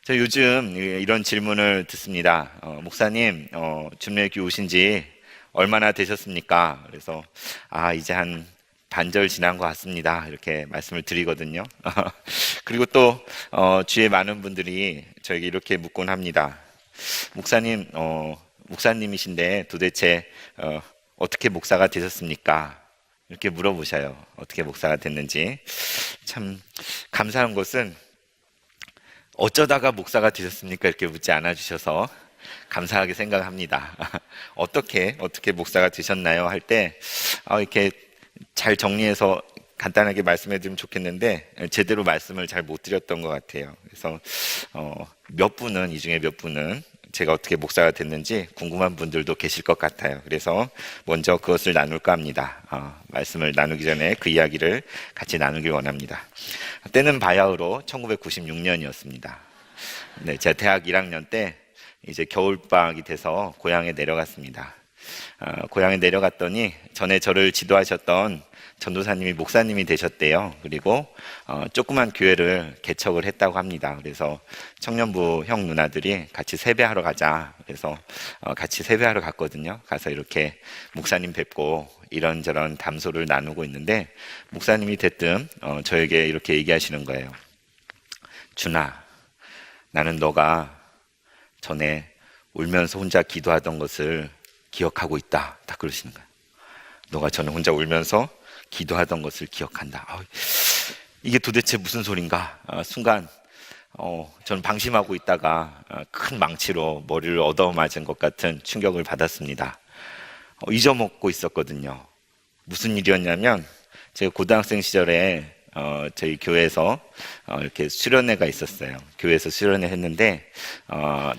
저 요즘 이런 질문을 듣습니다. 목사님, 준례교 오신 지 얼마나 되셨습니까? 그래서, 이제 한 반절 지난 것 같습니다. 이렇게 말씀을 드리거든요. 그리고 또, 주위에 많은 분들이 저에게 이렇게 묻곤 합니다. 목사님, 목사님이신데 도대체, 어떻게 목사가 되셨습니까? 이렇게 물어보셔요. 어떻게 목사가 됐는지. 참, 감사한 것은 어쩌다가 목사가 되셨습니까? 이렇게 묻지 않아 주셔서 감사하게 생각합니다. 어떻게 목사가 되셨나요? 할 때, 이렇게 잘 정리해서 간단하게 말씀해 드리면 좋겠는데, 제대로 말씀을 잘 못 드렸던 것 같아요. 그래서, 이 중에 몇 분은 제가 어떻게 목사가 됐는지 궁금한 분들도 계실 것 같아요. 그래서 먼저 그것을 나눌까 합니다. 말씀을 나누기 전에 그 이야기를 같이 나누길 원합니다. 때는 바야흐로 1996년이었습니다. 네, 제가 대학 1학년 때 이제 겨울방학이 돼서 고향에 내려갔습니다. 고향에 내려갔더니 전에 저를 지도하셨던 전도사님이 목사님이 되셨대요. 그리고 조그만 교회를 개척을 했다고 합니다. 그래서 청년부 형 누나들이 같이 세배하러 가자. 그래서 같이 세배하러 갔거든요. 가서 이렇게 목사님 뵙고 이런저런 담소를 나누고 있는데 목사님이 대뜸 저에게 이렇게 얘기하시는 거예요. 준아, 나는 너가 전에 울면서 혼자 기도하던 것을 기억하고 있다. 딱 그러시는 거예요. 너가 전에 혼자 울면서 기도하던 것을 기억한다. 이게 도대체 무슨 소린가? 순간 저는 방심하고 있다가 큰 망치로 머리를 얻어맞은 것 같은 충격을 받았습니다. 잊어먹고 있었거든요. 무슨 일이었냐면 제가 고등학생 시절에 저희 교회에서 이렇게 수련회가 있었어요. 교회에서 수련회 했는데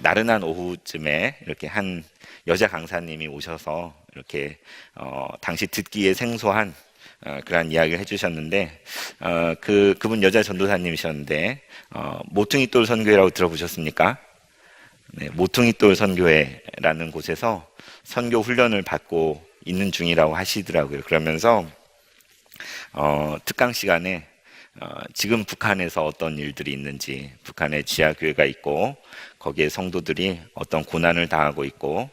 나른한 오후쯤에 이렇게 한 여자 강사님이 오셔서 이렇게 당시 듣기에 생소한 그런 이야기를 해주셨는데 그분 여자 전도사님이셨는데 모퉁이돌 선교회라고 들어보셨습니까? 네, 모퉁이돌 선교회라는 곳에서 선교 훈련을 받고 있는 중이라고 하시더라고요. 그러면서 특강 시간에 지금 북한에서 어떤 일들이 있는지, 북한에 지하교회가 있고 거기에 성도들이 어떤 고난을 당하고 있고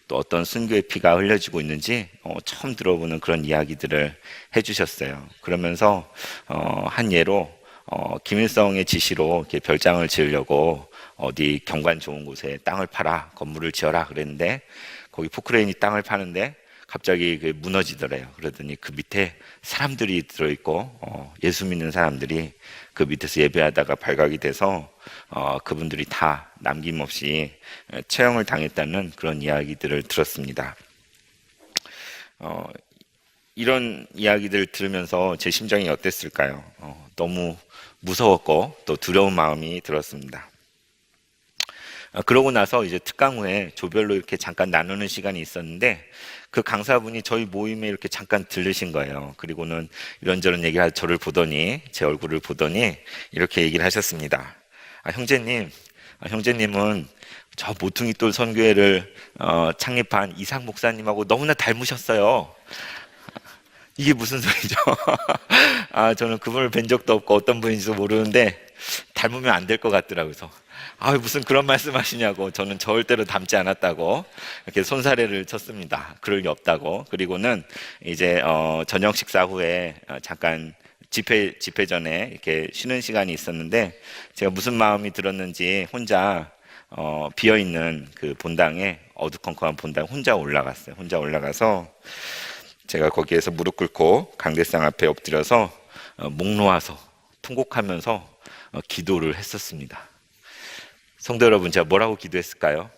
또 어떤 순교의 피가 흘려지고 있는지 처음 들어보는 그런 이야기들을 해주셨어요. 그러면서 한 예로 김일성의 지시로 이렇게 별장을 지으려고 어디 경관 좋은 곳에 땅을 팔아 건물을 지어라 그랬는데 거기 포크레인이 땅을 파는데 갑자기 무너지더래요. 그러더니 그 밑에 사람들이 들어있고 예수 믿는 사람들이 그 밑에서 예배하다가 발각이 돼서 그분들이 다 남김없이 처형을 당했다는 그런 이야기들을 들었습니다. 이런 이야기들을 들으면서 제 심정이 어땠을까요? 너무 무서웠고 또 두려운 마음이 들었습니다. 그러고 나서 이제 특강 후에 조별로 이렇게 잠깐 나누는 시간이 있었는데 그 강사분이 저희 모임에 이렇게 잠깐 들르신 거예요. 그리고는 이런저런 얘기를 저를 보더니 제 얼굴을 보더니 이렇게 얘기를 하셨습니다. 형제님은 저 모퉁이돌 선교회를 창립한 이상 목사님하고 너무나 닮으셨어요. 이게 무슨 소리죠? 저는 그분을 뵌 적도 없고 어떤 분인지도 모르는데 닮으면 안 될 것 같더라고요. 그래서 무슨 그런 말씀 하시냐고. 저는 절대로 닮지 않았다고 이렇게 손사래를 쳤습니다. 그럴 리 없다고. 그리고는 이제 저녁 식사 후에 잠깐 집회 전에 이렇게 쉬는 시간이 있었는데 제가 무슨 마음이 들었는지 혼자 비어있는 그 본당에 어두컴컴한 본당에 혼자 올라갔어요. 혼자 올라가서 제가 거기에서 무릎 꿇고 강대상 앞에 엎드려서 목 놓아서 통곡하면서 기도를 했었습니다. 성도 여러분, 제가 뭐라고 기도했을까요?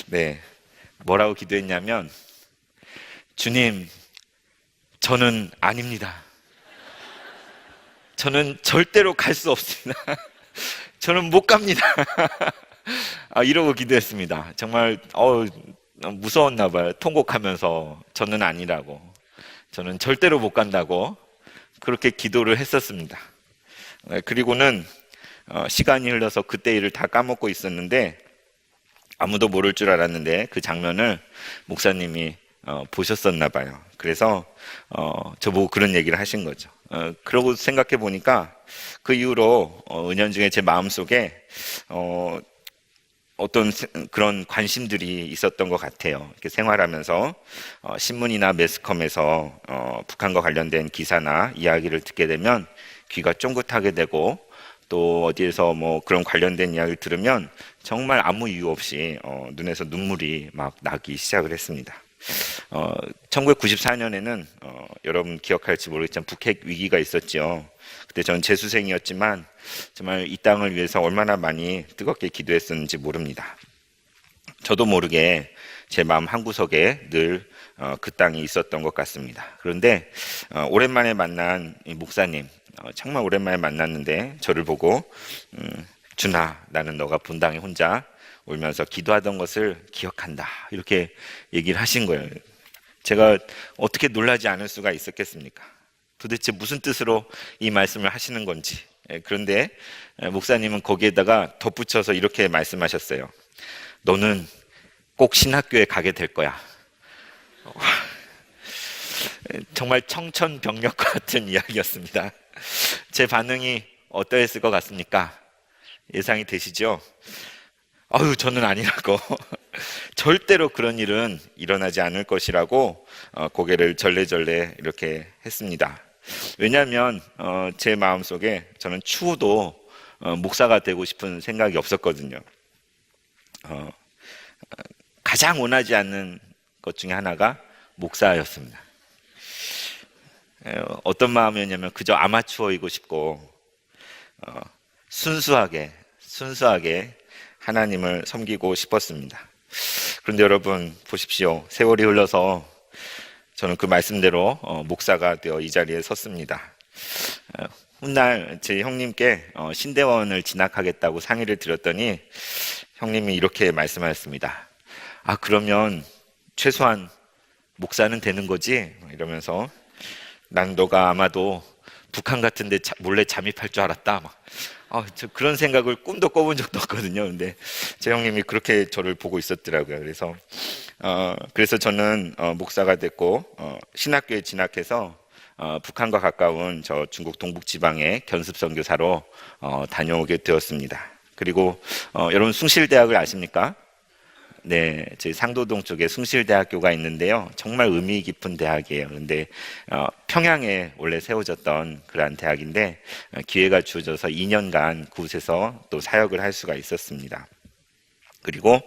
네, 뭐라고 기도했냐면 주님, 저는 아닙니다. 저는 절대로 갈 수 없습니다. 저는 못 갑니다. 이러고 기도했습니다. 정말 무서웠나 봐요. 통곡하면서 저는 아니라고, 저는 절대로 못 간다고 그렇게 기도를 했었습니다. 그리고는 시간이 흘러서 그때 일을 다 까먹고 있었는데 아무도 모를 줄 알았는데 그 장면을 목사님이 보셨었나 봐요. 그래서 저보고 그런 얘기를 하신 거죠. 그러고 생각해 보니까 그 이후로 은연중에 제 마음속에 어떤 그런 관심들이 있었던 것 같아요. 이렇게 생활하면서 신문이나 매스컴에서 북한과 관련된 기사나 이야기를 듣게 되면 귀가 쫑긋하게 되고, 또 어디에서 뭐 그런 관련된 이야기를 들으면 정말 아무 이유 없이 눈에서 눈물이 막 나기 시작을 했습니다. 1994년에는 여러분 기억할지 모르겠지만 북핵 위기가 있었죠. 그때 저는 재수생이었지만 정말 이 땅을 위해서 얼마나 많이 뜨겁게 기도했었는지 모릅니다. 저도 모르게 제 마음 한구석에 늘 그 땅이 있었던 것 같습니다. 그런데 오랜만에 만난 이 목사님, 정말 오랜만에 만났는데 저를 보고 준아, 나는 너가 분당에 혼자 울면서 기도하던 것을 기억한다, 이렇게 얘기를 하신 거예요. 제가 어떻게 놀라지 않을 수가 있었겠습니까? 도대체 무슨 뜻으로 이 말씀을 하시는 건지. 그런데 목사님은 거기에다가 덧붙여서 이렇게 말씀하셨어요. 너는 꼭 신학교에 가게 될 거야. 정말 청천벽력과 같은 이야기였습니다. 제 반응이 어떠했을 것 같습니까? 예상이 되시죠? 아유, 저는 아니라고. 절대로 그런 일은 일어나지 않을 것이라고 고개를 절레절레 이렇게 했습니다. 왜냐하면 제 마음속에 저는 추후도 목사가 되고 싶은 생각이 없었거든요. 가장 원하지 않는 것 중에 하나가 목사였습니다. 어떤 마음이었냐면 그저 아마추어이고 싶고 순수하게 하나님을 섬기고 싶었습니다. 그런데 여러분 보십시오. 세월이 흘러서 저는 그 말씀대로 목사가 되어 이 자리에 섰습니다. 훗날 제 형님께 신대원을 진학하겠다고 상의를 드렸더니 형님이 이렇게 말씀하셨습니다. 아, 그러면 최소한 목사는 되는 거지? 이러면서 난 너가 아마도 북한 같은 데 몰래 잠입할 줄 알았다. 저 그런 생각을 꿈도 꿔본 적도 없거든요. 근데 제 형님이 그렇게 저를 보고 있었더라고요. 그래서 저는 목사가 됐고 신학교에 진학해서 북한과 가까운 저 중국 동북 지방의 견습 선교사로 다녀오게 되었습니다. 그리고 여러분 숭실대학을 아십니까? 네, 저희 상도동 쪽에 숭실대학교가 있는데요. 정말 의미 깊은 대학이에요. 그런데 평양에 원래 세워졌던 그러한 대학인데 기회가 주어져서 2년간 그곳에서 또 사역을 할 수가 있었습니다. 그리고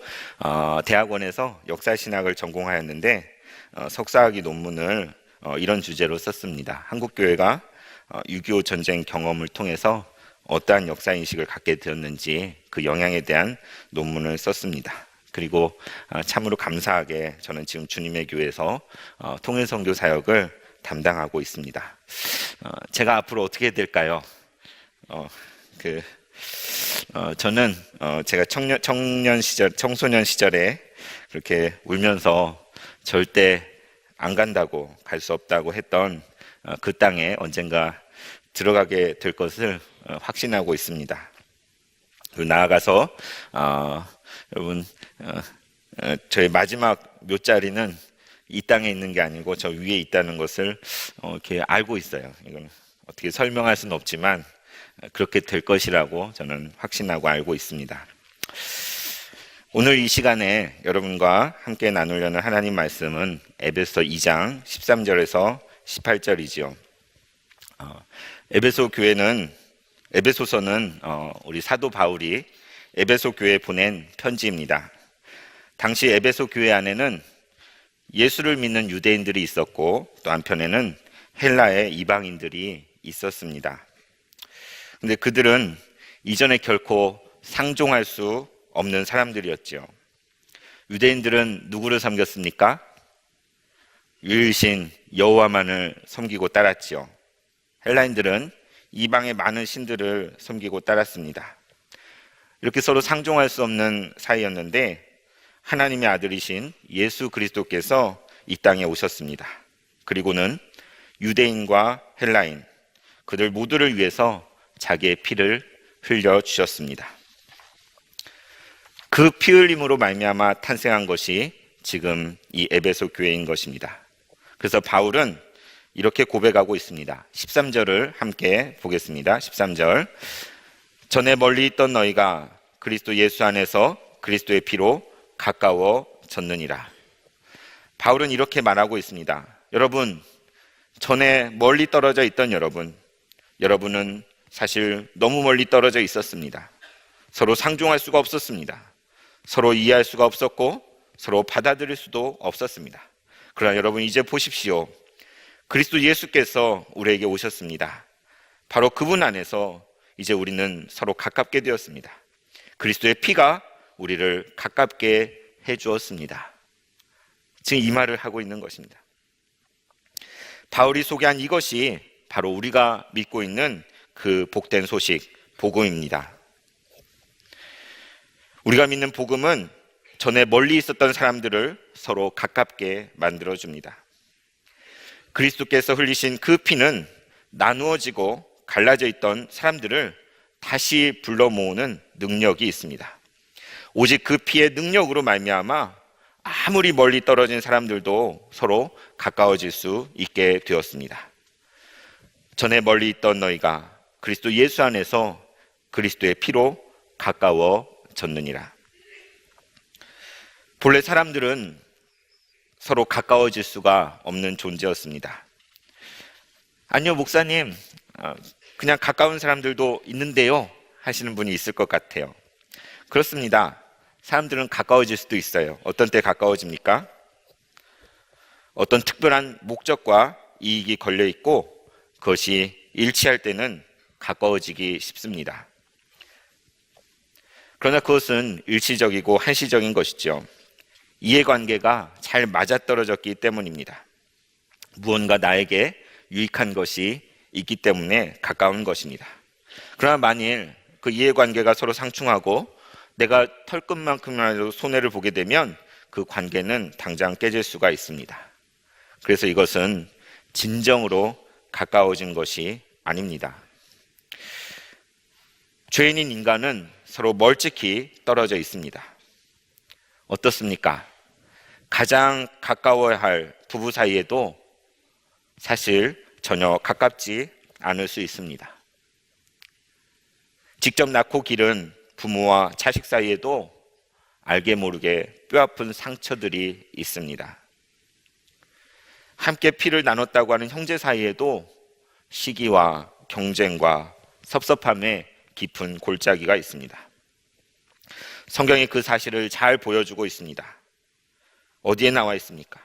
대학원에서 역사신학을 전공하였는데 석사학위 논문을 이런 주제로 썼습니다. 한국교회가 6.25 전쟁 경험을 통해서 어떠한 역사인식을 갖게 되었는지 그 영향에 대한 논문을 썼습니다. 그리고 참으로 감사하게 저는 지금 주님의 교회에서 통일선교 사역을 담당하고 있습니다. 제가 앞으로 어떻게 될까요? 저는 제가 청소년 시절에 그렇게 울면서 절대 안 간다고, 갈 수 없다고 했던 그 땅에 언젠가 들어가게 될 것을 확신하고 있습니다. 그리고 나아가서 여러분 저의 마지막 묘자리는 이 땅에 있는 게 아니고 저 위에 있다는 것을 이렇게 알고 있어요. 이건 어떻게 설명할 수는 없지만 그렇게 될 것이라고 저는 확신하고 알고 있습니다. 오늘 이 시간에 여러분과 함께 나누려는 하나님 말씀은 에베소 2장 13절에서 18절이지요. 에베소서는 우리 사도 바울이 에베소 교회에 보낸 편지입니다. 당시 에베소 교회 안에는 예수를 믿는 유대인들이 있었고 또 한편에는 헬라의 이방인들이 있었습니다. 근데 그들은 이전에 결코 상종할 수 없는 사람들이었죠. 유대인들은 누구를 섬겼습니까? 유일신 여호와만을 섬기고 따랐지요. 헬라인들은 이방의 많은 신들을 섬기고 따랐습니다. 이렇게 서로 상종할 수 없는 사이였는데 하나님의 아들이신 예수 그리스도께서 이 땅에 오셨습니다. 그리고는 유대인과 헬라인, 그들 모두를 위해서 자기의 피를 흘려주셨습니다. 그 피 흘림으로 말미암아 탄생한 것이 지금 이 에베소 교회인 것입니다. 그래서 바울은 이렇게 고백하고 있습니다. 13절을 함께 보겠습니다. 13절. 전에 멀리 있던 너희가 그리스도 예수 안에서 그리스도의 피로 가까워졌느니라. 바울은 이렇게 말하고 있습니다. 여러분, 전에 멀리 떨어져 있던 여러분은 사실 너무 멀리 떨어져 있었습니다. 서로 상종할 수가 없었습니다. 서로 이해할 수가 없었고 서로 받아들일 수도 없었습니다. 그러나 여러분, 이제 보십시오. 그리스도 예수께서 우리에게 오셨습니다. 바로 그분 안에서 이제 우리는 서로 가깝게 되었습니다. 그리스도의 피가 우리를 가깝게 해주었습니다. 지금 이 말을 하고 있는 것입니다. 바울이 소개한 이것이 바로 우리가 믿고 있는 그 복된 소식, 복음입니다. 우리가 믿는 복음은 전에 멀리 있었던 사람들을 서로 가깝게 만들어줍니다. 그리스도께서 흘리신 그 피는 나누어지고 갈라져 있던 사람들을 다시 불러 모으는 능력이 있습니다. 오직 그 피의 능력으로 말미암아 아무리 멀리 떨어진 사람들도 서로 가까워질 수 있게 되었습니다. 전에 멀리 있던 너희가 그리스도 예수 안에서 그리스도의 피로 가까워졌느니라. 본래 사람들은 서로 가까워질 수가 없는 존재였습니다. 아니요, 목사님, 그냥 가까운 사람들도 있는데요 하시는 분이 있을 것 같아요. 그렇습니다. 사람들은 가까워질 수도 있어요. 어떤 때 가까워집니까? 어떤 특별한 목적과 이익이 걸려 있고 그것이 일치할 때는 가까워지기 쉽습니다. 그러나 그것은 일시적이고 한시적인 것이죠. 이해관계가 잘 맞아떨어졌기 때문입니다. 무언가 나에게 유익한 것이 있기 때문에 가까운 것입니다. 그러나 만일 그 이해관계가 서로 상충하고 내가 털끝만큼이라도 손해를 보게 되면 그 관계는 당장 깨질 수가 있습니다. 그래서 이것은 진정으로 가까워진 것이 아닙니다. 죄인인 인간은 서로 멀찍이 떨어져 있습니다. 어떻습니까? 가장 가까워야 할 부부 사이에도 사실 전혀 가깝지 않을 수 있습니다. 직접 낳고 기른 부모와 자식 사이에도 알게 모르게 뼈아픈 상처들이 있습니다. 함께 피를 나눴다고 하는 형제 사이에도 시기와 경쟁과 섭섭함에 깊은 골짜기가 있습니다. 성경이 그 사실을 잘 보여주고 있습니다. 어디에 나와 있습니까?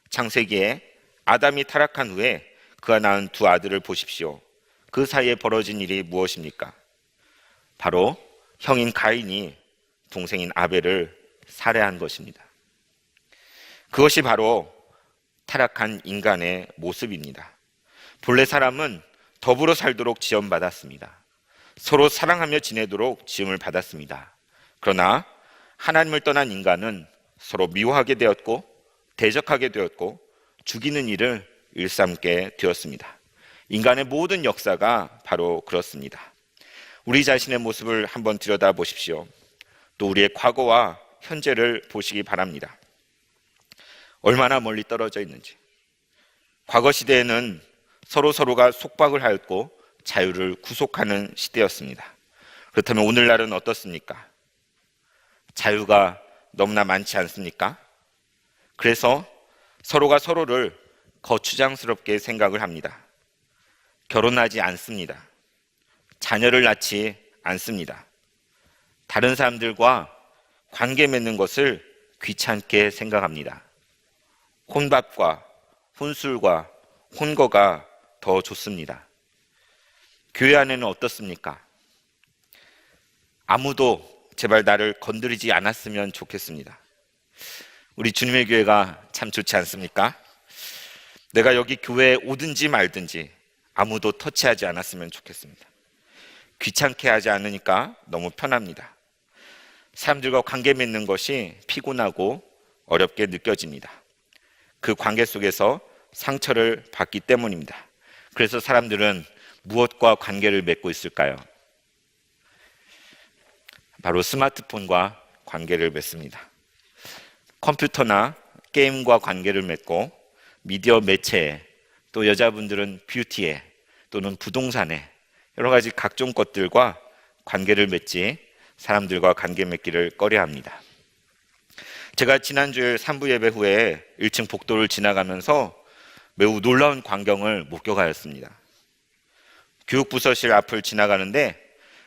창세기에 아담이 타락한 후에 그가 낳은 두 아들을 보십시오. 그 사이에 벌어진 일이 무엇입니까? 바로 형인 가인이 동생인 아벨을 살해한 것입니다. 그것이 바로 타락한 인간의 모습입니다. 본래 사람은 더불어 살도록 지음받았습니다. 서로 사랑하며 지내도록 지음을 받았습니다. 그러나 하나님을 떠난 인간은 서로 미워하게 되었고 대적하게 되었고 죽이는 일을 일삼게 되었습니다. 인간의 모든 역사가 바로 그렇습니다. 우리 자신의 모습을 한번 들여다보십시오. 또 우리의 과거와 현재를 보시기 바랍니다. 얼마나 멀리 떨어져 있는지. 과거 시대에는 서로가 속박을 하였고 자유를 구속하는 시대였습니다. 그렇다면 오늘날은 어떻습니까? 자유가 너무나 많지 않습니까? 그래서 서로가 서로를 거추장스럽게 생각을 합니다. 결혼하지 않습니다. 자녀를 낳지 않습니다. 다른 사람들과 관계 맺는 것을 귀찮게 생각합니다. 혼밥과 혼술과 혼거가 더 좋습니다. 교회 안에는 어떻습니까? 아무도 제발 나를 건드리지 않았으면 좋겠습니다. 우리 주님의 교회가 참 좋지 않습니까? 내가 여기 교회에 오든지 말든지 아무도 터치하지 않았으면 좋겠습니다. 귀찮게 하지 않으니까 너무 편합니다. 사람들과 관계 맺는 것이 피곤하고 어렵게 느껴집니다. 그 관계 속에서 상처를 받기 때문입니다. 그래서 사람들은 무엇과 관계를 맺고 있을까요? 바로 스마트폰과 관계를 맺습니다. 컴퓨터나 게임과 관계를 맺고 미디어 매체에 또 여자분들은 뷰티에 또는 부동산에 여러 가지 각종 것들과 관계를 맺지 사람들과 관계 맺기를 꺼려합니다. 제가 지난주에 3부 예배 후에 1층 복도를 지나가면서 매우 놀라운 광경을 목격하였습니다. 교육부서실 앞을 지나가는데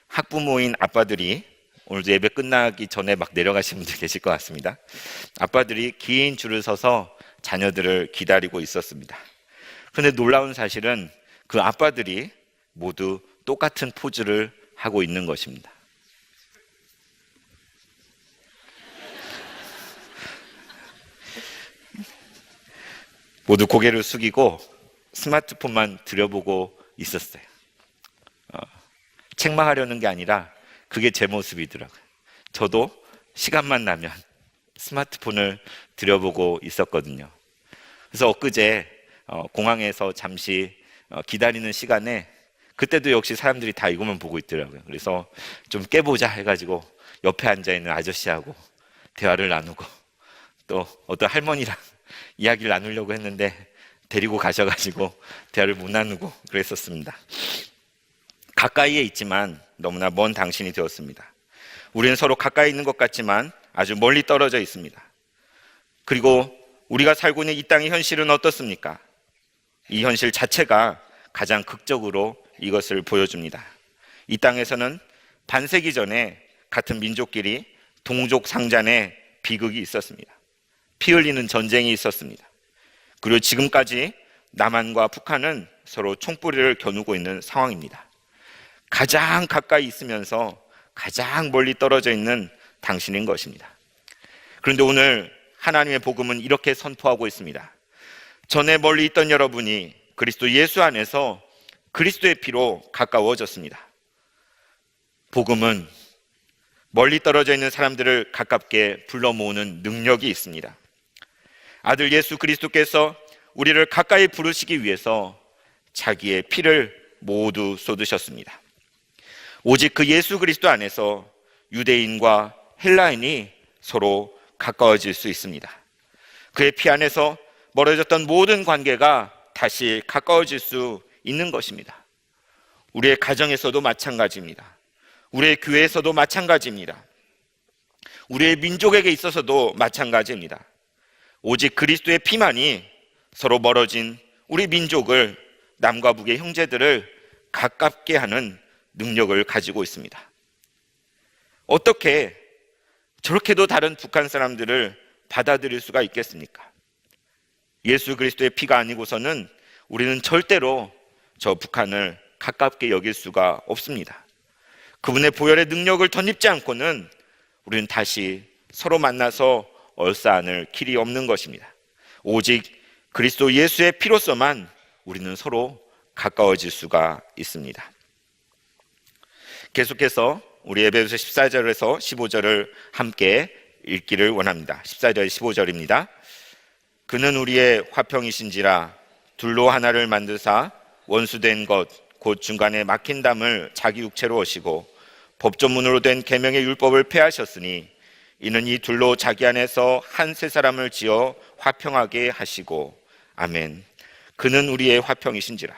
학부모인 아빠들이, 오늘도 예배 끝나기 전에 막 내려가시는 분들 계실 것 같습니다. 아빠들이 긴 줄을 서서 자녀들을 기다리고 있었습니다. 그런데 놀라운 사실은 그 아빠들이 모두 똑같은 포즈를 하고 있는 것입니다. 모두 고개를 숙이고 스마트폰만 들여보고 있었어요. 책망하려는 게 아니라 그게 제 모습이더라고요. 저도 시간만 나면 스마트폰을 들여보고 있었거든요. 그래서 엊그제 공항에서 잠시 기다리는 시간에 그때도 역시 사람들이 다 이것만 보고 있더라고요. 그래서 좀 깨보자 해가지고 옆에 앉아있는 아저씨하고 대화를 나누고 또 어떤 할머니랑 이야기를 나누려고 했는데 데리고 가셔가지고 대화를 못 나누고 그랬었습니다. 가까이에 있지만 너무나 먼 당신이 되었습니다. 우리는 서로 가까이 있는 것 같지만 아주 멀리 떨어져 있습니다. 그리고 우리가 살고 있는 이 땅의 현실은 어떻습니까? 이 현실 자체가 가장 극적으로 이것을 보여줍니다. 이 땅에서는 반세기 전에 같은 민족끼리 동족 상잔의 비극이 있었습니다. 피 흘리는 전쟁이 있었습니다. 그리고 지금까지 남한과 북한은 서로 총뿌리를 겨누고 있는 상황입니다. 가장 가까이 있으면서 가장 멀리 떨어져 있는 당신인 것입니다. 그런데 오늘 하나님의 복음은 이렇게 선포하고 있습니다. 전에 멀리 있던 여러분이 그리스도 예수 안에서 그리스도의 피로 가까워졌습니다. 복음은 멀리 떨어져 있는 사람들을 가깝게 불러 모으는 능력이 있습니다. 아들 예수 그리스도께서 우리를 가까이 부르시기 위해서 자기의 피를 모두 쏟으셨습니다. 오직 그 예수 그리스도 안에서 유대인과 헬라인이 서로 가까워질 수 있습니다. 그의 피 안에서 멀어졌던 모든 관계가 다시 가까워질 수 있는 것입니다. 우리의 가정에서도 마찬가지입니다. 우리의 교회에서도 마찬가지입니다. 우리의 민족에게 있어서도 마찬가지입니다. 오직 그리스도의 피만이 서로 멀어진 우리 민족을, 남과 북의 형제들을 가깝게 하는 능력을 가지고 있습니다. 어떻게 저렇게도 다른 북한 사람들을 받아들일 수가 있겠습니까? 예수 그리스도의 피가 아니고서는 우리는 절대로 저 북한을 가깝게 여길 수가 없습니다. 그분의 보혈의 능력을 덧입지 않고는 우리는 다시 서로 만나서 얼싸안을 길이 없는 것입니다. 오직 그리스도 예수의 피로서만 우리는 서로 가까워질 수가 있습니다. 계속해서 우리 에베소서 14절에서 15절을 함께 읽기를 원합니다. 14절 15절입니다. 그는 우리의 화평이신지라 둘로 하나를 만드사 원수된 것 곧 중간에 막힌 담을 자기 육체로 오시고 법조문으로 된 계명의 율법을 폐하셨으니 이는 이 둘로 자기 안에서 한 세 사람을 지어 화평하게 하시고 아멘. 그는 우리의 화평이신지라.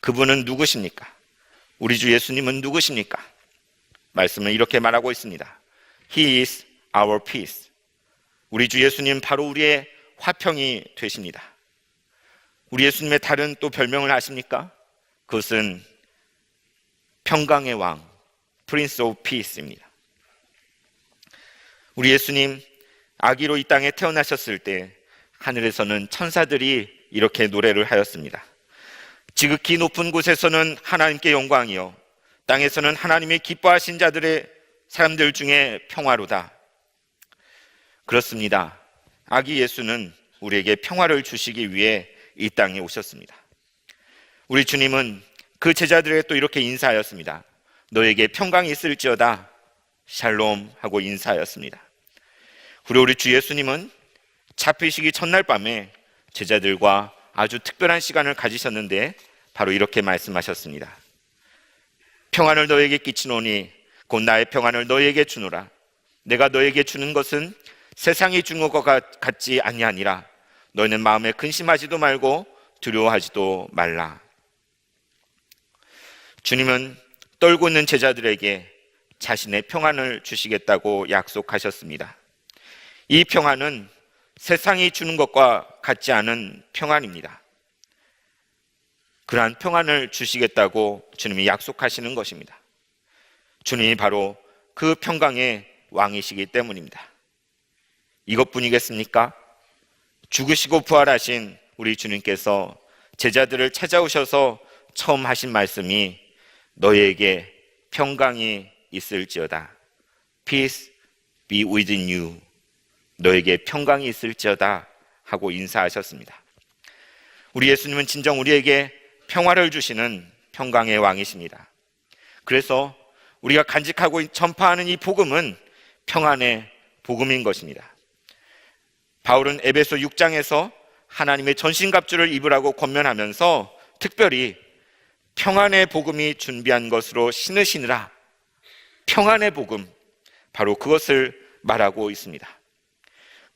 그분은 누구십니까? 우리 주 예수님은 누구십니까? 말씀은 이렇게 말하고 있습니다. He is our peace. 우리 주 예수님 바로 우리의 화평이 되십니다. 우리 예수님의 다른 또 별명을 아십니까? 그것은 평강의 왕, Prince of Peace입니다. 우리 예수님 아기로 이 땅에 태어나셨을 때 하늘에서는 천사들이 이렇게 노래를 하였습니다. 지극히 높은 곳에서는 하나님께 영광이요 땅에서는 하나님의 기뻐하신 자들의 사람들 중에 평화로다. 그렇습니다. 아기 예수는 우리에게 평화를 주시기 위해 이 땅에 오셨습니다. 우리 주님은 그 제자들에게 또 이렇게 인사하였습니다. 너에게 평강이 있을지어다 샬롬 하고 인사하였습니다. 그리고 우리 주 예수님은 잡히시기 첫날 밤에 제자들과 아주 특별한 시간을 가지셨는데 바로 이렇게 말씀하셨습니다. 평안을 너에게 끼치노니 곧 나의 평안을 너에게 주노라. 내가 너에게 주는 것은 세상이 주는 것과 같지 아니하니라. 너희는 마음에 근심하지도 말고 두려워하지도 말라. 주님은 떨고 있는 제자들에게 자신의 평안을 주시겠다고 약속하셨습니다. 이 평안은 세상이 주는 것과 같지 않은 평안입니다. 그러한 평안을 주시겠다고 주님이 약속하시는 것입니다. 주님이 바로 그 평강의 왕이시기 때문입니다. 이것뿐이겠습니까? 죽으시고 부활하신 우리 주님께서 제자들을 찾아오셔서 처음 하신 말씀이 너희에게 평강이 있을지어다. Peace be within you. 너에게 평강이 있을지어다 하고 인사하셨습니다. 우리 예수님은 진정 우리에게 평화를 주시는 평강의 왕이십니다. 그래서 우리가 간직하고 전파하는 이 복음은 평안의 복음인 것입니다. 바울은 에베소 6장에서 하나님의 전신갑주를 입으라고 권면하면서 특별히 평안의 복음이 준비한 것으로 신으시느라, 평안의 복음, 바로 그것을 말하고 있습니다.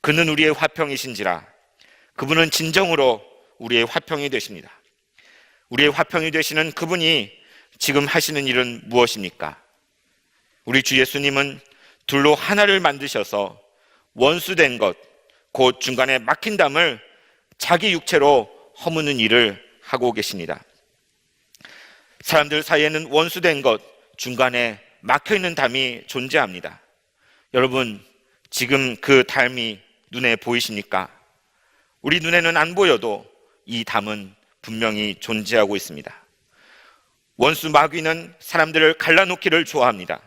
그는 우리의 화평이신지라. 그분은 진정으로 우리의 화평이 되십니다. 우리의 화평이 되시는 그분이 지금 하시는 일은 무엇입니까? 우리 주 예수님은 둘로 하나를 만드셔서 원수된 것, 곧 중간에 막힌 담을 자기 육체로 허무는 일을 하고 계십니다. 사람들 사이에는 원수된 것, 중간에 막혀있는 담이 존재합니다. 여러분, 지금 그 담이 눈에 보이십니까? 우리 눈에는 안 보여도 이 담은 분명히 존재하고 있습니다. 원수 마귀는 사람들을 갈라놓기를 좋아합니다.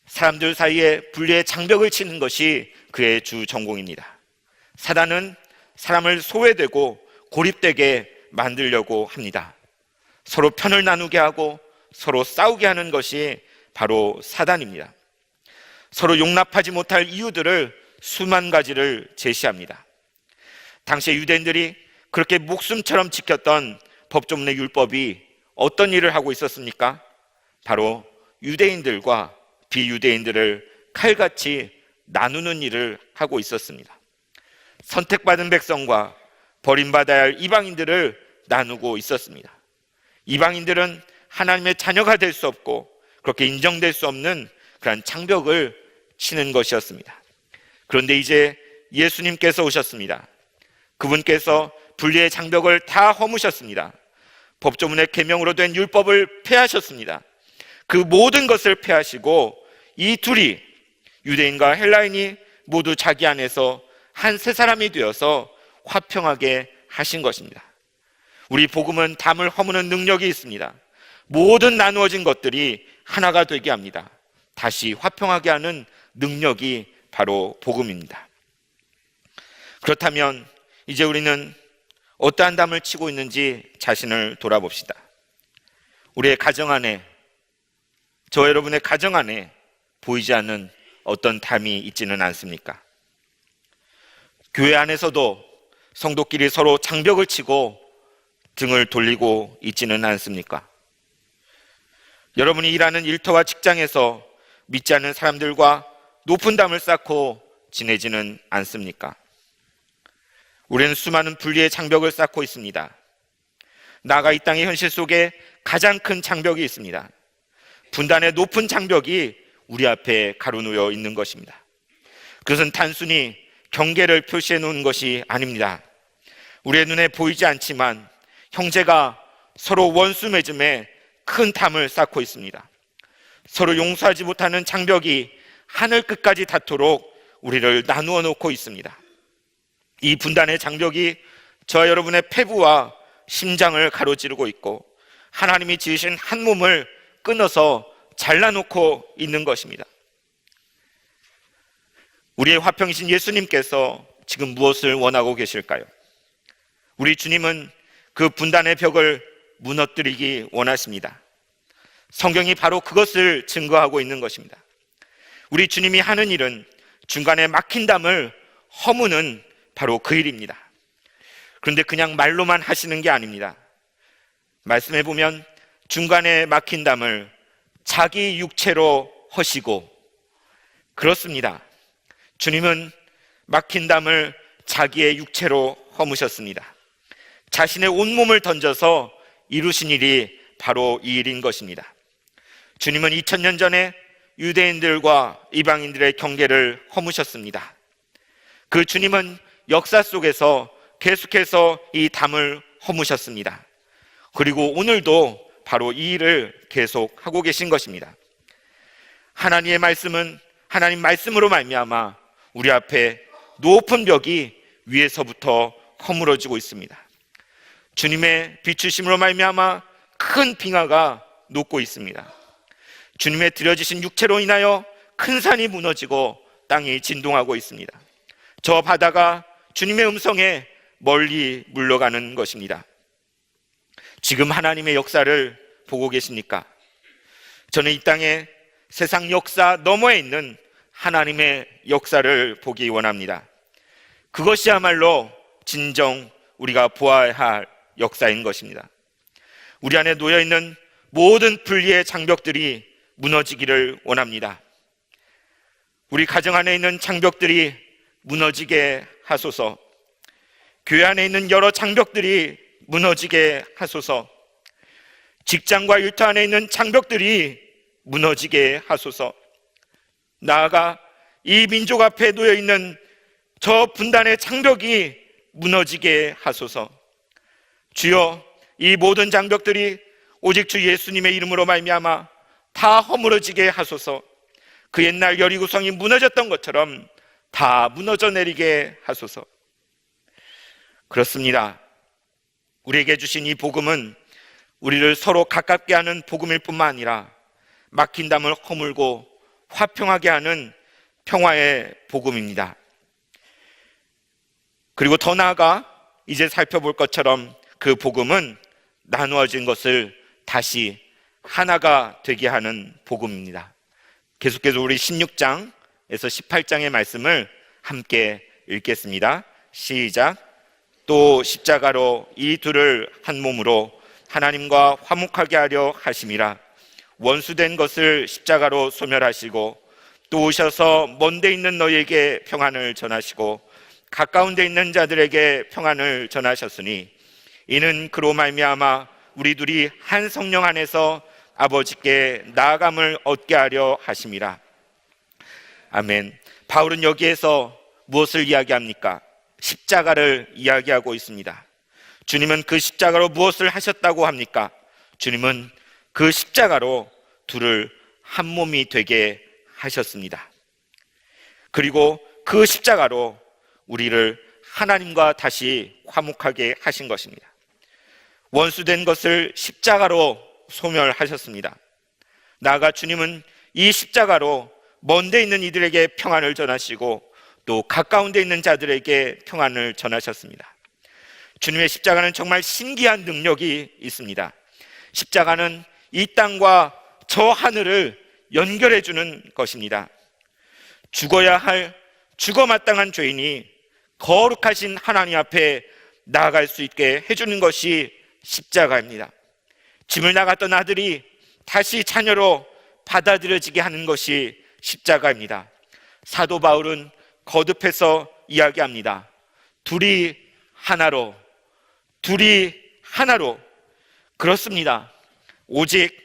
사람들 사이에 분리의 장벽을 치는 것이 그의 주 전공입니다. 사단은 사람을 소외되고 고립되게 만들려고 합니다. 서로 편을 나누게 하고 서로 싸우게 하는 것이 바로 사단입니다. 서로 용납하지 못할 이유들을 수만 가지를 제시합니다. 당시에 유대인들이 그렇게 목숨처럼 지켰던 법조문의 율법이 어떤 일을 하고 있었습니까? 바로 유대인들과 비유대인들을 칼같이 나누는 일을 하고 있었습니다. 선택받은 백성과 버림받아야 할 이방인들을 나누고 있었습니다. 이방인들은 하나님의 자녀가 될 수 없고 그렇게 인정될 수 없는 그런 장벽을 치는 것이었습니다. 그런데 이제 예수님께서 오셨습니다. 그분께서 분리의 장벽을 다 허무셨습니다. 법조문의 계명으로 된 율법을 폐하셨습니다. 그 모든 것을 폐하시고 이 둘이, 유대인과 헬라인이 모두 자기 안에서 한 세 사람이 되어서 화평하게 하신 것입니다. 우리 복음은 담을 허무는 능력이 있습니다. 모든 나누어진 것들이 하나가 되게 합니다. 다시 화평하게 하는 능력이 바로 복음입니다. 그렇다면 이제 우리는 어떠한 담을 치고 있는지 자신을 돌아봅시다. 우리의 가정 안에, 저 여러분의 가정 안에 보이지 않는 어떤 담이 있지는 않습니까? 교회 안에서도 성도끼리 서로 장벽을 치고 등을 돌리고 있지는 않습니까? 여러분이 일하는 일터와 직장에서 믿지 않는 사람들과 높은 담을 쌓고 지내지는 않습니까? 우리는 수많은 분리의 장벽을 쌓고 있습니다. 나아가 이 땅의 현실 속에 가장 큰 장벽이 있습니다. 분단의 높은 장벽이 우리 앞에 가로놓여 있는 것입니다. 그것은 단순히 경계를 표시해 놓은 것이 아닙니다. 우리의 눈에 보이지 않지만 형제가 서로 원수 맺음에 큰 담을 쌓고 있습니다. 서로 용서하지 못하는 장벽이 하늘 끝까지 닿도록 우리를 나누어 놓고 있습니다. 이 분단의 장벽이 저와 여러분의 폐부와 심장을 가로지르고 있고 하나님이 지으신 한 몸을 끊어서 잘라놓고 있는 것입니다. 우리의 화평이신 예수님께서 지금 무엇을 원하고 계실까요? 우리 주님은 그 분단의 벽을 무너뜨리기 원하십니다. 성경이 바로 그것을 증거하고 있는 것입니다. 우리 주님이 하는 일은 중간에 막힌 담을 허무는 바로 그 일입니다. 그런데 그냥 말로만 하시는 게 아닙니다. 말씀해 보면 중간에 막힌 담을 자기 육체로 허시고, 그렇습니다. 주님은 막힌 담을 자기의 육체로 허무셨습니다. 자신의 온몸을 던져서 이루신 일이 바로 이 일인 것입니다. 주님은 2000년 전에 유대인들과 이방인들의 경계를 허무셨습니다. 그 주님은 역사 속에서 계속해서 이 담을 허무셨습니다. 그리고 오늘도 바로 이 일을 계속하고 계신 것입니다. 하나님의 말씀은 하나님 말씀으로 말미암아 우리 앞에 높은 벽이 위에서부터 허물어지고 있습니다. 주님의 비추심으로 말미암아 큰 빙하가 녹고 있습니다. 주님의 드려지신 육체로 인하여 큰 산이 무너지고 땅이 진동하고 있습니다. 저 바다가 주님의 음성에 멀리 물러가는 것입니다. 지금 하나님의 역사를 보고 계십니까? 저는 이 땅에 세상 역사 너머에 있는 하나님의 역사를 보기 원합니다. 그것이야말로 진정 우리가 보아야 할 역사인 것입니다. 우리 안에 놓여있는 모든 분리의 장벽들이 무너지기를 원합니다. 우리 가정 안에 있는 장벽들이 무너지게 하소서. 교회 안에 있는 여러 장벽들이 무너지게 하소서. 직장과 일터 안에 있는 장벽들이 무너지게 하소서. 나아가 이 민족 앞에 놓여있는 저 분단의 장벽이 무너지게 하소서. 주여, 이 모든 장벽들이 오직 주 예수님의 이름으로 말미암아 다 허물어지게 하소서. 그 옛날 여리고성이 무너졌던 것처럼 다 무너져 내리게 하소서. 그렇습니다. 우리에게 주신 이 복음은 우리를 서로 가깝게 하는 복음일 뿐만 아니라 막힌 담을 허물고 화평하게 하는 평화의 복음입니다. 그리고 더 나아가 이제 살펴볼 것처럼 그 복음은 나누어진 것을 다시 하나가 되게 하는 복음입니다. 계속해서 우리 16장에서 18장의 말씀을 함께 읽겠습니다. 시작. 또 십자가로 이 둘을 한 몸으로 하나님과 화목하게 하려 하심이라. 원수된 것을 십자가로 소멸하시고 또 오셔서 먼데 있는 너희에게 평안을 전하시고 가까운 데 있는 자들에게 평안을 전하셨으니 이는 그로 말미암아 우리 둘이 한 성령 안에서 아버지께 나아감을 얻게 하려 하심이라. 아멘. 바울은 여기에서 무엇을 이야기합니까? 십자가를 이야기하고 있습니다. 주님은 그 십자가로 무엇을 하셨다고 합니까? 주님은 그 십자가로 둘을 한 몸이 되게 하셨습니다. 그리고 그 십자가로 우리를 하나님과 다시 화목하게 하신 것입니다. 원수된 것을 십자가로 소멸하셨습니다. 나아가 주님은 이 십자가로 먼데 있는 이들에게 평안을 전하시고 또 가까운 데 있는 자들에게 평안을 전하셨습니다. 주님의 십자가는 정말 신기한 능력이 있습니다. 십자가는 이 땅과 저 하늘을 연결해 주는 것입니다. 죽어야 할 죽어 마땅한 죄인이 거룩하신 하나님 앞에 나아갈 수 있게 해주는 것이 십자가입니다. 짐을 나갔던 아들이 다시 자녀로 받아들여지게 하는 것이 십자가입니다. 사도 바울은 거듭해서 이야기합니다. 둘이 하나로. 그렇습니다. 오직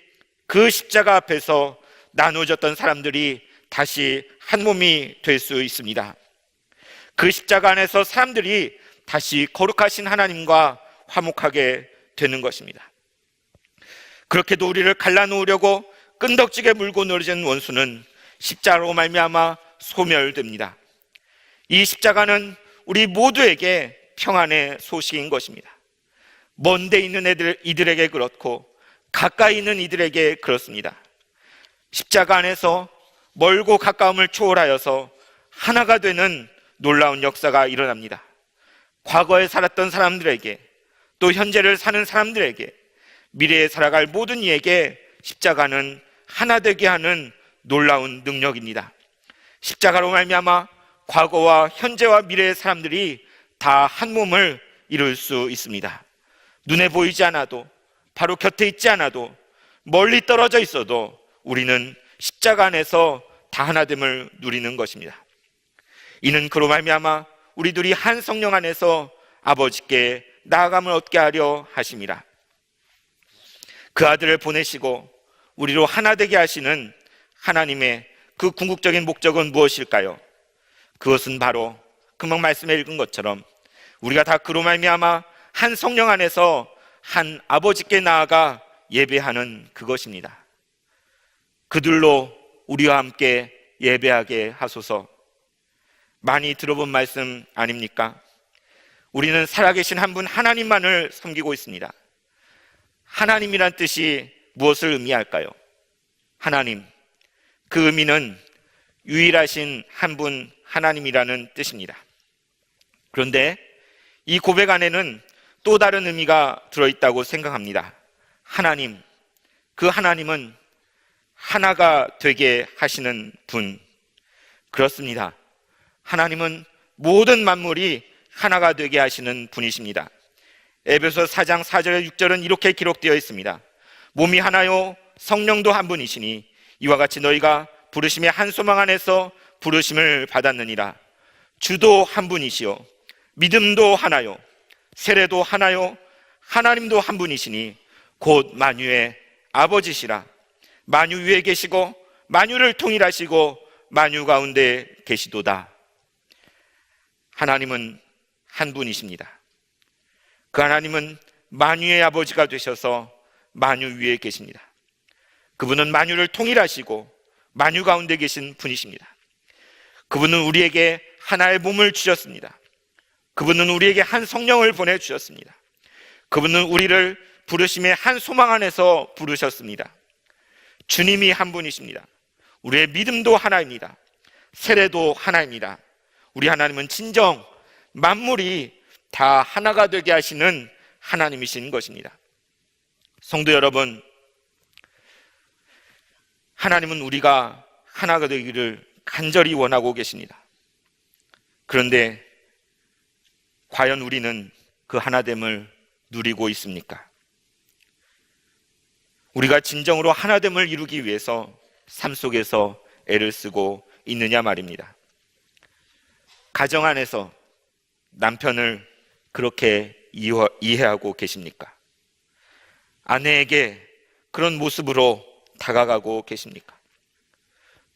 그 십자가 앞에서 나누어졌던 사람들이 다시 한 몸이 될 수 있습니다. 그 십자가 안에서 사람들이 다시 거룩하신 하나님과 화목하게 되는 것입니다. 그렇게도 우리를 갈라놓으려고 끈덕지게 물고 늘어진 원수는 십자가로 말미암아 소멸됩니다. 이 십자가는 우리 모두에게 평안의 소식인 것입니다. 먼데 있는 이들에게 그렇고 가까이 있는 이들에게 그렇습니다. 십자가 안에서 멀고 가까움을 초월하여서 하나가 되는 놀라운 역사가 일어납니다. 과거에 살았던 사람들에게 또 현재를 사는 사람들에게 미래에 살아갈 모든 이에게 십자가는 하나 되게 하는 놀라운 능력입니다. 십자가로 말미암아 과거와 현재와 미래의 사람들이 다 한 몸을 이룰 수 있습니다. 눈에 보이지 않아도 바로 곁에 있지 않아도 멀리 떨어져 있어도 우리는 십자가 안에서 다 하나됨을 누리는 것입니다. 이는 그로 말미암아 우리들이 한 성령 안에서 아버지께 나아감을 얻게 하려 하심이라. 그 아들을 보내시고 우리로 하나 되게 하시는 하나님의 그 궁극적인 목적은 무엇일까요? 그것은 바로 금방 말씀해 읽은 것처럼 우리가 다 그로 말미암아 한 성령 안에서 한 아버지께 나아가 예배하는 그것입니다. 그들로 우리와 함께 예배하게 하소서. 많이 들어본 말씀 아닙니까? 우리는 살아계신 한 분 하나님만을 섬기고 있습니다. 하나님이란 뜻이 무엇을 의미할까요? 하나님, 그 의미는 유일하신 한 분 하나님이라는 뜻입니다. 그런데 이 고백 안에는 또 다른 의미가 들어있다고 생각합니다. 하나님, 그 하나님은 하나가 되게 하시는 분. 그렇습니다. 하나님은 모든 만물이 하나가 되게 하시는 분이십니다. 에베소 4장 4절에 6절은 이렇게 기록되어 있습니다. 몸이 하나요 성령도 한 분이시니 이와 같이 너희가 부르심의 한 소망 안에서 부르심을 받았느니라. 주도 한 분이시요 믿음도 하나요 세례도 하나요 하나님도 한 분이시니 곧 만유의 아버지시라. 만유 위에 계시고 만유를 통일하시고 만유 가운데 계시도다. 하나님은 한 분이십니다. 그 하나님은 만유의 아버지가 되셔서 만유 위에 계십니다. 그분은 만유를 통일하시고 만유 가운데 계신 분이십니다. 그분은 우리에게 하나의 몸을 주셨습니다. 그분은 우리에게 한 성령을 보내주셨습니다. 그분은 우리를 부르심의 한 소망 안에서 부르셨습니다. 주님이 한 분이십니다. 우리의 믿음도 하나입니다. 세례도 하나입니다. 우리 하나님은 진정 만물이 다 하나가 되게 하시는 하나님이신 것입니다. 성도 여러분, 하나님은 우리가 하나가 되기를 간절히 원하고 계십니다. 그런데 과연 우리는 그 하나됨을 누리고 있습니까? 우리가 진정으로 하나됨을 이루기 위해서 삶 속에서 애를 쓰고 있느냐 말입니다. 가정 안에서 남편을 그렇게 이해하고 계십니까? 아내에게 그런 모습으로 다가가고 계십니까?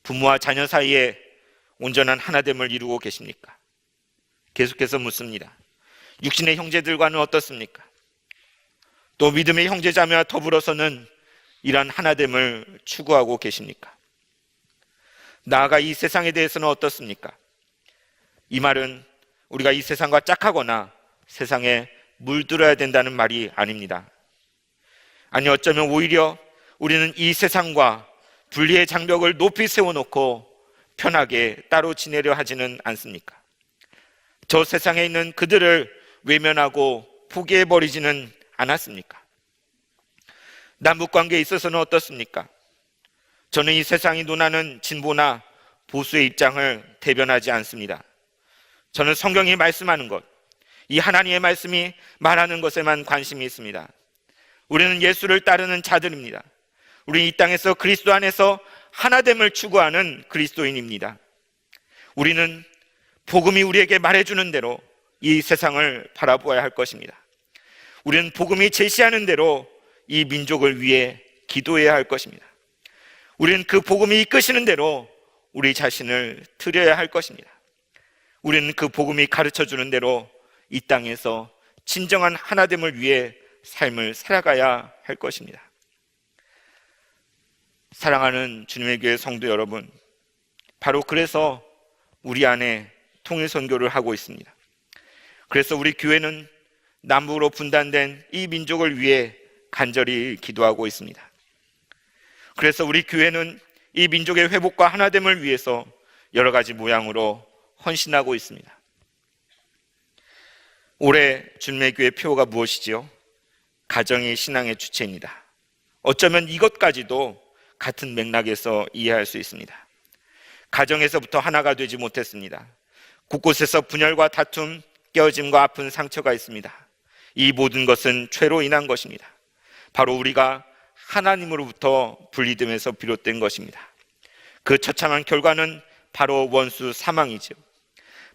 부모와 자녀 사이에 온전한 하나됨을 이루고 계십니까? 계속해서 묻습니다. 육신의 형제들과는 어떻습니까? 또 믿음의 형제자매와 더불어서는 이러한 하나됨을 추구하고 계십니까? 나아가 이 세상에 대해서는 어떻습니까? 이 말은 우리가 이 세상과 짝하거나 세상에 물들어야 된다는 말이 아닙니다. 아니, 어쩌면 오히려 우리는 이 세상과 분리의 장벽을 높이 세워놓고 편하게 따로 지내려 하지는 않습니까? 저 세상에 있는 그들을 외면하고 포기해버리지는 않았습니까? 남북관계에 있어서는 어떻습니까? 저는 이 세상이 논하는 진보나 보수의 입장을 대변하지 않습니다. 저는 성경이 말씀하는 것, 이 하나님의 말씀이 말하는 것에만 관심이 있습니다. 우리는 예수를 따르는 자들입니다. 우리는 이 땅에서 그리스도 안에서 하나됨을 추구하는 그리스도인입니다. 우리는 복음이 우리에게 말해주는 대로 이 세상을 바라보아야 할 것입니다. 우리는 복음이 제시하는 대로 이 민족을 위해 기도해야 할 것입니다. 우리는 그 복음이 이끄시는 대로 우리 자신을 드려야 할 것입니다. 우리는 그 복음이 가르쳐주는 대로 이 땅에서 진정한 하나됨을 위해 삶을 살아가야 할 것입니다. 사랑하는 주님의 교회 성도 여러분, 바로 그래서 우리 안에 통일선교를 하고 있습니다. 그래서 우리 교회는 남북으로 분단된 이 민족을 위해 간절히 기도하고 있습니다. 그래서 우리 교회는 이 민족의 회복과 하나됨을 위해서 여러 가지 모양으로 헌신하고 있습니다. 올해 주님의 교회 표어가 무엇이지요? 가정이 신앙의 주체입니다. 어쩌면 이것까지도 같은 맥락에서 이해할 수 있습니다. 가정에서부터 하나가 되지 못했습니다. 곳곳에서 분열과 다툼, 깨어짐과 아픈 상처가 있습니다. 이 모든 것은 죄로 인한 것입니다. 바로 우리가 하나님으로부터 분리됨에서 비롯된 것입니다. 그 처참한 결과는 바로 원수 사망이죠.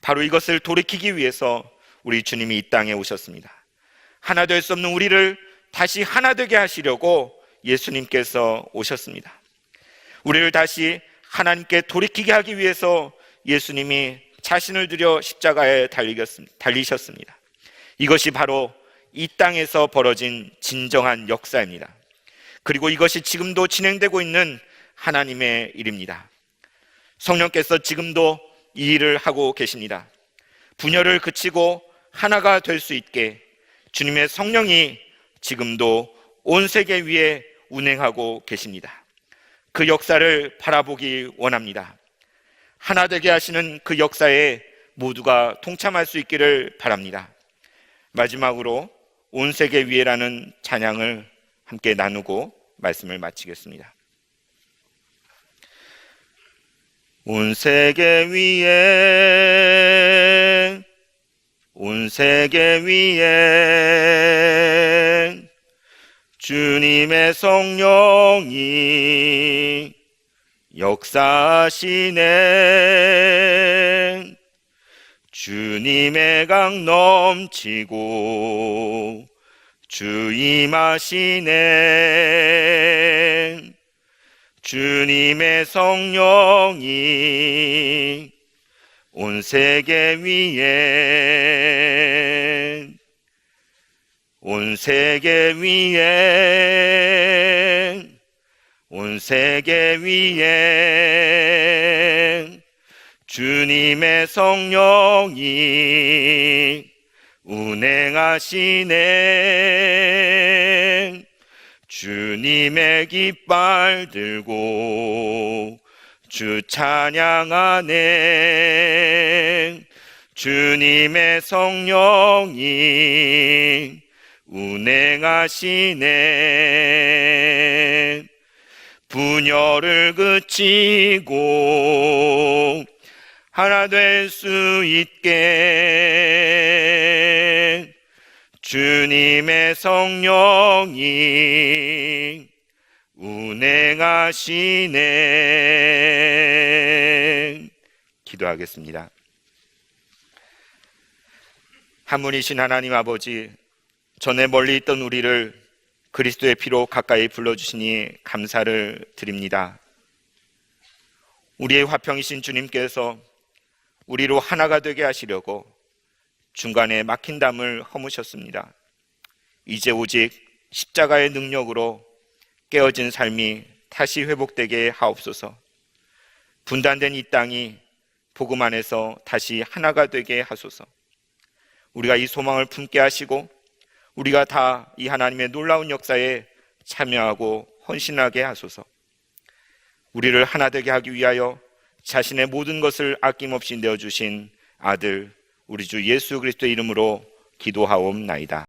바로 이것을 돌이키기 위해서 우리 주님이 이 땅에 오셨습니다. 하나 될 수 없는 우리를 다시 하나 되게 하시려고 예수님께서 오셨습니다. 우리를 다시 하나님께 돌이키게 하기 위해서 예수님이 자신을 들여 십자가에 달리셨습니다. 이것이 바로 이 땅에서 벌어진 진정한 역사입니다. 그리고 이것이 지금도 진행되고 있는 하나님의 일입니다. 성령께서 지금도 이 일을 하고 계십니다. 분열을 그치고 하나가 될 수 있게 주님의 성령이 지금도 온 세계 위에 운행하고 계십니다. 그 역사를 바라보기 원합니다. 하나 되게 하시는 그 역사에 모두가 동참할 수 있기를 바랍니다. 마지막으로 온 세계 위에라는 찬양을 함께 나누고 말씀을 마치겠습니다. 온 세계 위에, 온 세계 위에 주님의 성령이 역사하시네. 주님의 강 넘치고 주 임하시네. 주님의 성령이 온 세계 위에, 온 세계 위에, 온 세계 위에 주님의 성령이 운행하시네. 주님의 깃발 들고 주 찬양하네. 주님의 성령이 운행하시네. 분열을 그치고 하나 될 수 있게 주님의 성령이 운행하시네. 기도하겠습니다. 한 분이신 하나님 아버지, 전에 멀리 있던 우리를 그리스도의 피로 가까이 불러주시니 감사를 드립니다. 우리의 화평이신 주님께서 우리로 하나가 되게 하시려고 중간에 막힌 담을 허무셨습니다. 이제 오직 십자가의 능력으로 깨어진 삶이 다시 회복되게 하옵소서. 분단된 이 땅이 복음 안에서 다시 하나가 되게 하소서. 우리가 이 소망을 품게 하시고 우리가 다 이 하나님의 놀라운 역사에 참여하고 헌신하게 하소서. 우리를 하나 되게 하기 위하여 자신의 모든 것을 아낌없이 내어주신 아들 우리 주 예수 그리스도의 이름으로 기도하옵나이다.